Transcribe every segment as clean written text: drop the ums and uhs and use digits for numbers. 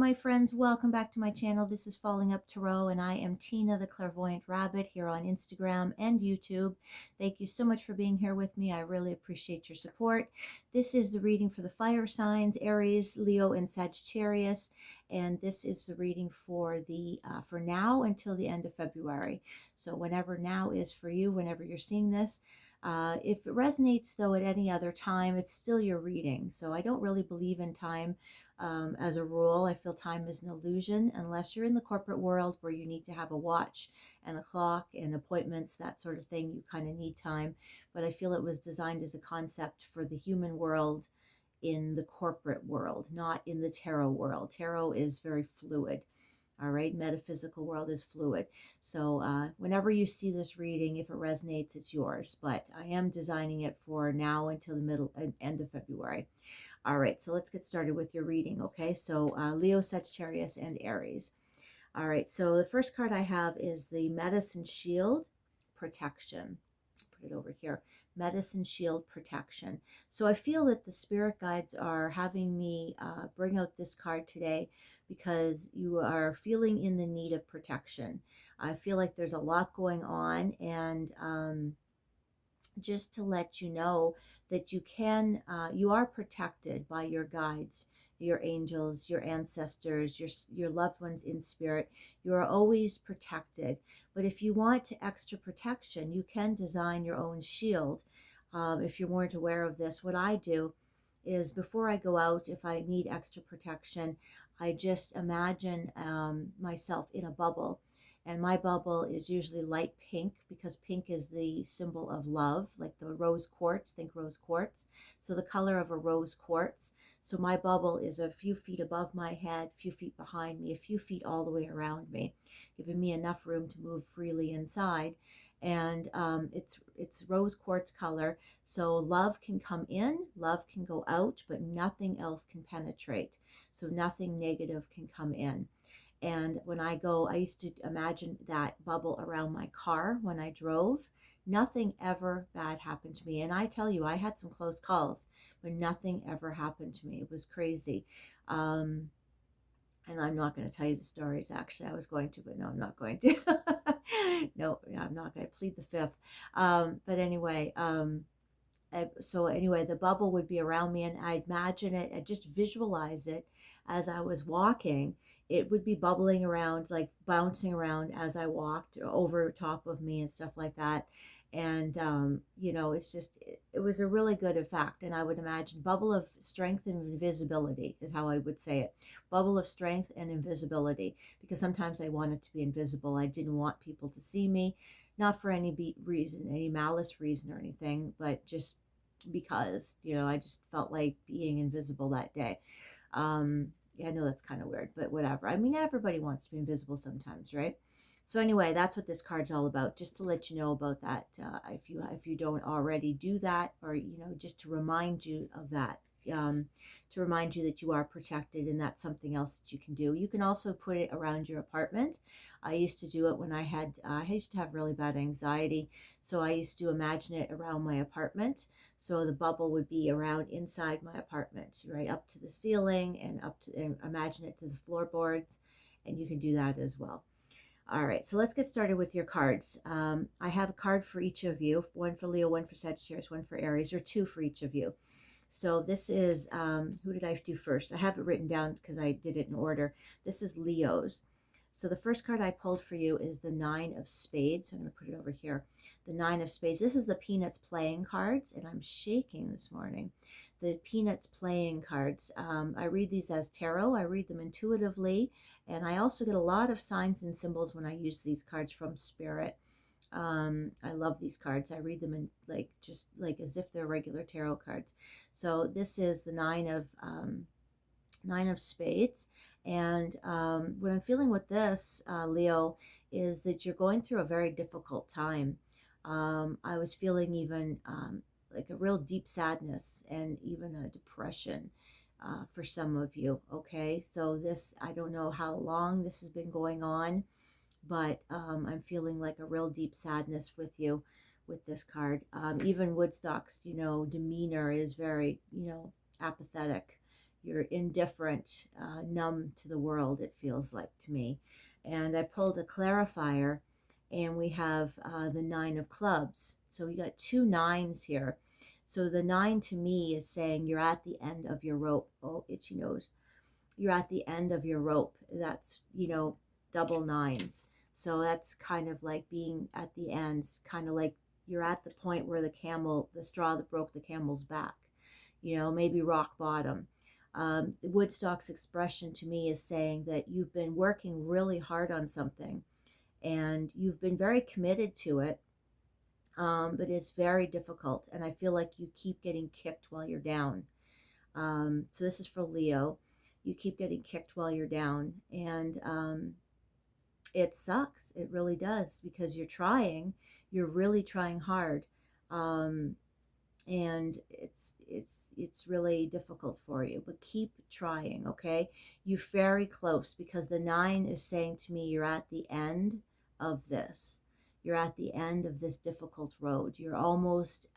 my friends. Welcome back to my channel. This is Falling Up Tarot, and I am Tina, the Clairvoyant Rabbit, here on Instagram and YouTube. Thank you so much for being here with me. I really appreciate your support. This is the reading for the fire signs, Aries, Leo, and Sagittarius, and this is the reading for the for now until the end of February. So whenever now is for you, whenever you're seeing this. If it resonates, though, at any other time, it's still your reading. So I don't really believe in time. As a rule, I feel time is an illusion unless you're in the corporate world where you need to have a watch and a clock and appointments, that sort of thing. You kind of need time. But I feel it was designed as a concept for the human world in the corporate world, not in the tarot world. Tarot is very fluid. All right, metaphysical world is fluid. So whenever you see this reading, if it resonates, it's yours. But I am designing it for now until the middle and end of February. All right, so let's get started with your reading, okay? So Leo, Sagittarius, and Aries. All right, so the first card I have is the Medicine Shield Protection. Put it over here. Medicine Shield Protection. So I feel that the spirit guides are having me bring out this card today because you are feeling in the need of protection. I feel like there's a lot going on, and just to let you know that you are protected by your guides, your angels, your ancestors, your loved ones in spirit. You are always protected. But if you want extra protection, you can design your own shield. If you weren't aware of this, what I do is before I go out, if I need extra protection, I just imagine myself in a bubble. And my bubble is usually light pink because pink is the symbol of love, like the rose quartz. Think rose quartz. So the color of a rose quartz. So my bubble is a few feet above my head, a few feet behind me, a few feet all the way around me, giving me enough room to move freely inside. And it's rose quartz color. So love can come in, love can go out, but nothing else can penetrate. So nothing negative can come in. And when I go, I used to imagine that bubble around my car when I drove. Nothing ever bad happened to me. And I tell you, I had some close calls, but nothing ever happened to me. It was crazy. And I'm not going to tell you the stories. Actually, I was going to, but no, I'm not going to. No, I'm not going to plead the fifth. But anyway, so anyway, the bubble would be around me, and I'd imagine it, I'd just visualize it as I was walking. It would be bubbling around, like bouncing around as I walked over top of me and stuff like that. And, it's just, it was a really good effect. And I would imagine bubble of strength and invisibility is how I would say it. Bubble of strength and invisibility, because sometimes I wanted to be invisible. I didn't want people to see me, not for any reason, any malice reason or anything, but just because, I just felt like being invisible that day. Yeah, I know that's kind of weird, but whatever. I mean, everybody wants to be invisible sometimes, right? So anyway, that's what this card's all about, just to let you know about that, if you don't already do that, or, just to remind you of that. To remind you that you are protected, and that's something else that you can do. You can also put it around your apartment. I used to do it when I used to have really bad anxiety, so I used to imagine it around my apartment. So the bubble would be around inside my apartment, right up to the ceiling, and imagine it to the floorboards, and you can do that as well. All right, so let's get started with your cards. I have a card for each of you, one for Leo, one for Sagittarius, one for Aries, or two for each of you. So this is, who did I do first? I have it written down because I did it in order. This is Leo's. So the first card I pulled for you is the Nine of Spades. I'm going to put it over here. The Nine of Spades. This is the Peanuts playing cards, and I'm shaking this morning. The Peanuts playing cards. I read these as tarot. I read them intuitively, and I also get a lot of signs and symbols when I use these cards from Spirit. I love these cards. I read them in just like as if they're regular tarot cards. So this is the Nine of Spades. And what I'm feeling with this, Leo, is that you're going through a very difficult time. I was feeling even like a real deep sadness and even a depression for some of you. Okay, so this, I don't know how long this has been going on, but I'm feeling like a real deep sadness with you with this card. Even Woodstock's, demeanor is very, apathetic. you're indifferent, numb to the world, it feels like to me. And I pulled a clarifier, and we have the 9 of clubs. So we got 2 9s here. So the 9 to me is saying you're at the end of your rope. Oh, itchy nose. You're at the end of your rope. That's, double 9s. So that's kind of like being at the end, kind of like you're at the point where the straw that broke the camel's back, maybe rock bottom. Woodstock's expression to me is saying that you've been working really hard on something and you've been very committed to it, but it's very difficult. And I feel like you keep getting kicked while you're down. So this is for Leo. You keep getting kicked while you're down. And it sucks. It really does, because you're really trying hard. Um, and it's really difficult for you, but keep trying. Okay, you're very close, because the 9 is saying to me you're at the end of this. You're at the end of this difficult road. You're almost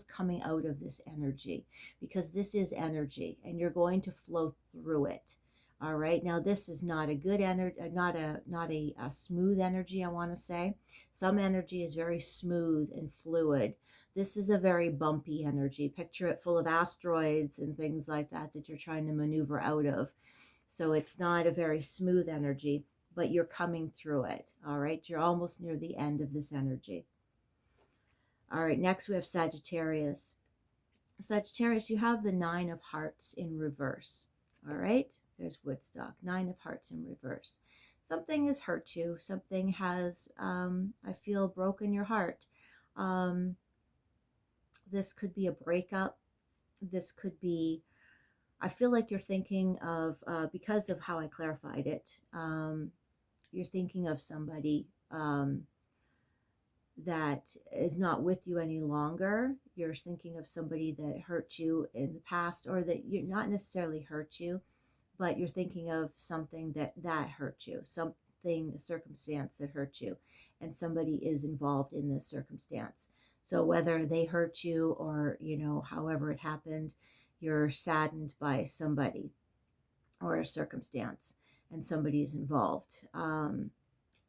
coming out of this energy, because this is energy and you're going to flow through it. All right, now this is not a good energy, not a smooth energy, I want to say. Some energy is very smooth and fluid. This is a very bumpy energy. Picture it full of asteroids and things like that you're trying to maneuver out of. So it's not a very smooth energy, but you're coming through it. All right, you're almost near the end of this energy. All right, next we have Sagittarius. Sagittarius, you have the 9 of hearts in reverse. All right, there's Woodstock, 9 of hearts in reverse. Something has hurt you. Something has, I feel, broken your heart. This could be a breakup. This could be, I feel like you're thinking of, because of how I clarified it, you're thinking of somebody that is not with you any longer. You're thinking of somebody that hurt you in the past, or that you're not necessarily hurt you, but you're thinking of something that hurt you, something, a circumstance that hurt you, and somebody is involved in this circumstance. So whether they hurt you or, however it happened, you're saddened by somebody or a circumstance, and somebody is involved.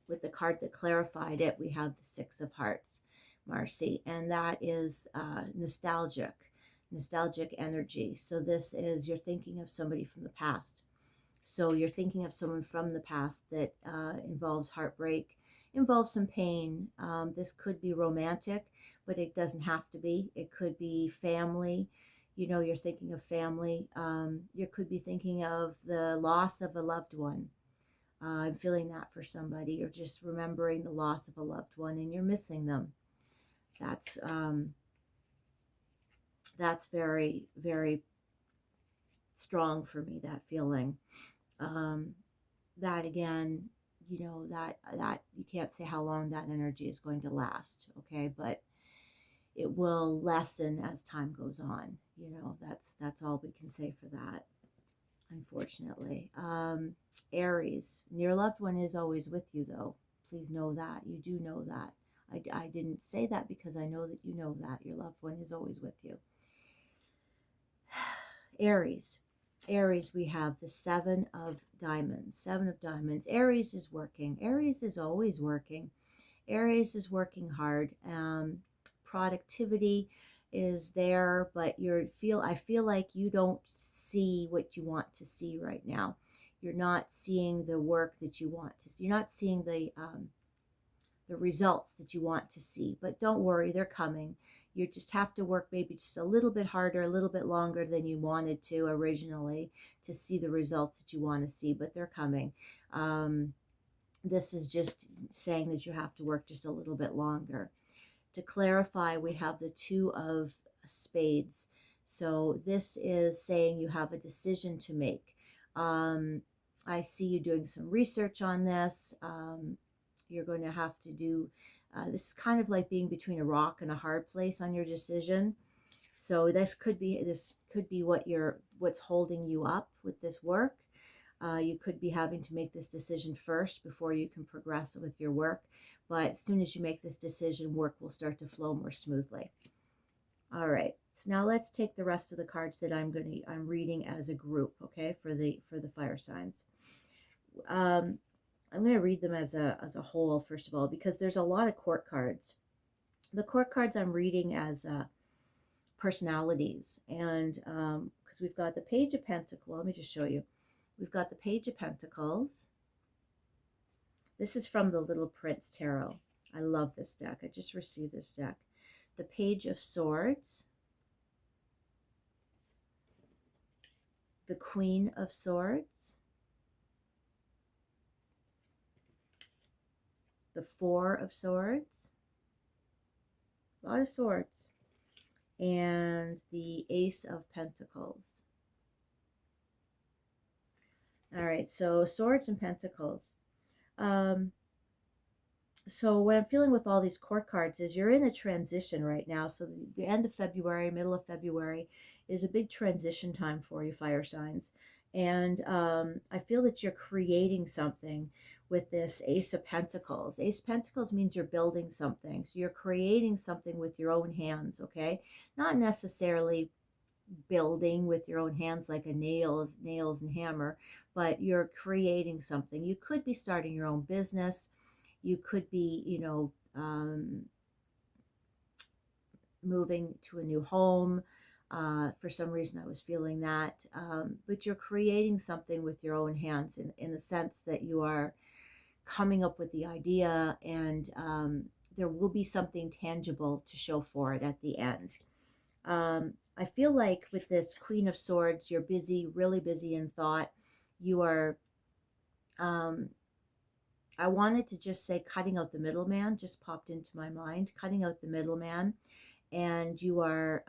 With the card that clarified it, we have the 6 of hearts, Marcy, and that is nostalgic energy. So this is, you're thinking of somebody from the past. So you're thinking of someone from the past that involves heartbreak, involves some pain. This could be romantic, but it doesn't have to be. It could be family. You're thinking of family. You could be thinking of the loss of a loved one. I'm feeling that for somebody. You're just remembering the loss of a loved one and you're missing them. That's very, very strong for me, that feeling. That again, that you can't say how long that energy is going to last, okay? But it will lessen as time goes on. That's all we can say for that, unfortunately. Aries, your loved one is always with you, though. Please know that. You do know that. I didn't say that because I know that you know that. Your loved one is always with you. Aries, we have the 7 of diamonds. 7 of diamonds. Aries is working. Aries is always working. Aries is working hard. Productivity is there, but I feel like you don't see what you want to see right now. You're not seeing the work that you want to see. You're not seeing the results that you want to see, but don't worry, they're coming. You just have to work maybe just a little bit harder, a little bit longer than you wanted to originally to see the results that you want to see, but they're coming. This is just saying that you have to work just a little bit longer. To clarify, we have the 2 of spades. So this is saying you have a decision to make. I see you doing some research on this. You're going to have to do, this is kind of like being between a rock and a hard place on your decision. So this could be what's holding you up with this work. You could be having to make this decision first before you can progress with your work. But as soon as you make this decision, work will start to flow more smoothly. All right. So now let's take the rest of the cards that I'm reading as a group, okay, for the fire signs. I'm going to read them as a whole, first of all, because there's a lot of court cards. The court cards I'm reading as personalities, and because we've got the Page of Pentacles. Let me just show you. We've got the Page of Pentacles. This is from the Little Prince Tarot. I love this deck. I just received this deck. The Page of Swords. The Queen of Swords. The Four of Swords. A lot of swords. And the Ace of Pentacles. All right, so swords and pentacles. So what I'm feeling with all these court cards is you're in a transition right now. So the end of February, middle of February is a big transition time for you, fire signs. And I feel that you're creating something with this Ace of Pentacles. Ace of Pentacles means you're building something. So you're creating something with your own hands, okay? Not necessarily building with your own hands like a nails and hammer, but you're creating something. You could be starting your own business. You could be, moving to a new home. For some reason, I was feeling that. But you're creating something with your own hands in the sense that you are coming up with the idea, and there will be something tangible to show for it at the end. I feel like with this Queen of Swords, you're busy, really busy in thought. You are, I wanted to just say cutting out the middleman, just popped into my mind, cutting out the middleman. And you are,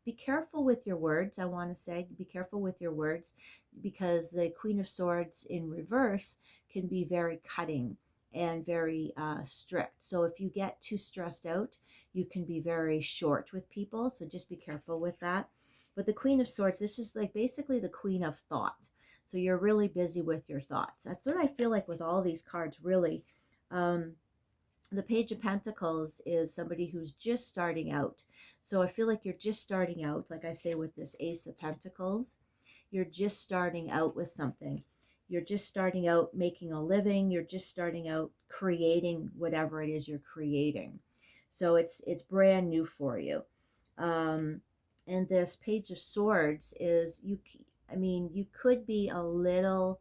be careful with your words. I want to say, be careful with your words, because the Queen of Swords in reverse can be very cutting and very strict. So if you get too stressed out, you can be very short with people. So just be careful with that. But the Queen of Swords, this is like basically the queen of thought. So you're really busy with your thoughts. That's what I feel like with all these cards, really. The Page of Pentacles is somebody who's just starting out. So I feel like you're just starting out, like I say with this Ace of Pentacles. You're just starting out with something. You're just starting out making a living. You're just starting out creating whatever it is you're creating. So it's brand new for you. And this Page of Swords is, you could be a little,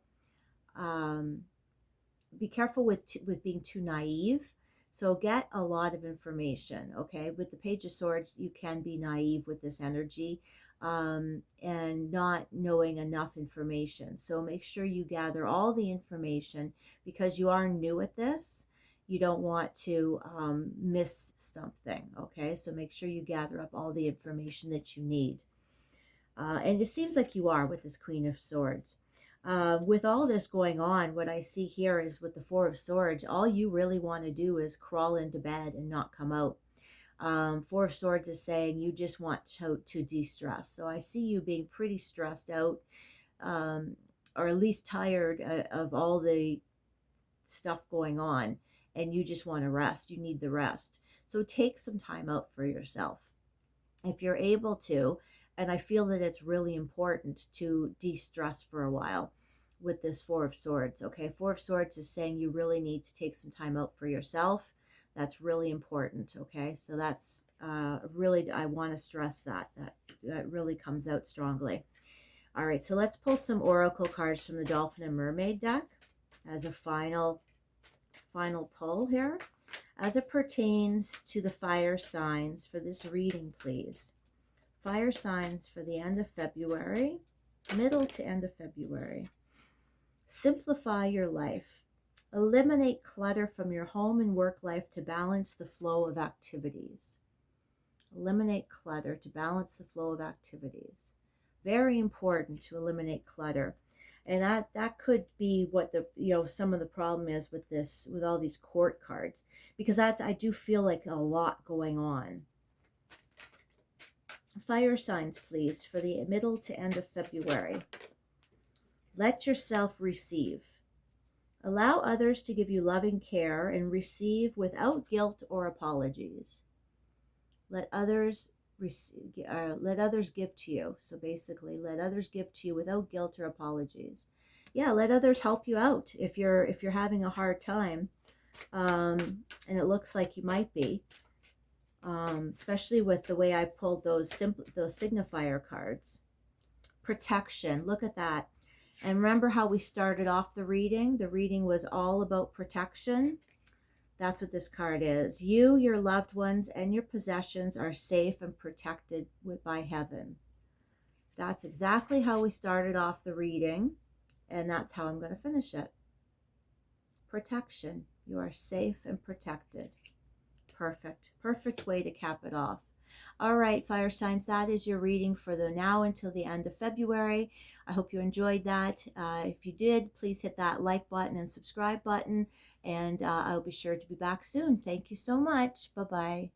be careful with being too naive. So get a lot of information, okay? With the Page of Swords, you can be naive with this energy and not knowing enough information. So make sure you gather all the information, because you are new at this. You don't want to miss something, okay? So make sure you gather up all the information that you need. And it seems like you are with this Queen of Swords. With all this going on, what I see here is with the Four of Swords, all you really want to do is crawl into bed and not come out. Four of Swords is saying you just want to de-stress. So I see you being pretty stressed out, or at least tired of all the stuff going on, and you just want to rest. You need the rest. So take some time out for yourself if you're able to. And I feel that it's really important to de-stress for a while with this Four of Swords. Okay, Four of Swords is saying you really need to take some time out for yourself. That's really important. Okay, so that's really, I want to stress that really comes out strongly. All right, so let's pull some oracle cards from the Dolphin and Mermaid deck as a final pull here, as it pertains to the fire signs for this reading, please. Fire signs for the end of February, middle to end of February. Simplify your life. Eliminate clutter from your home and work life to balance the flow of activities. Eliminate clutter to balance the flow of activities. Very important to eliminate clutter. And that could be what the some of the problem is with this, with all these court cards, because I do feel like a lot going on. Fire signs, please, for the middle to end of February. Let yourself receive. Allow others to give you loving care and receive without guilt or apologies. Let others let others give to you. So basically, let others give to you without guilt or apologies. Yeah, let others help you out if you're having a hard time, and it looks like you might be, especially with the way I pulled those signifier cards. Protection. Look at that. And remember how we started off the reading? The reading was all about protection. That's what this card is. You, your loved ones, and your possessions are safe and protected by heaven. That's exactly how we started off the reading, and that's how I'm going to finish it. Protection. You are safe and protected. Perfect. Perfect way to cap it off. All right, fire signs, that is your reading for the now until the end of February. I hope you enjoyed that. If you did, please hit that like button and subscribe button, and I'll be sure to be back soon. Thank you so much. Bye-bye.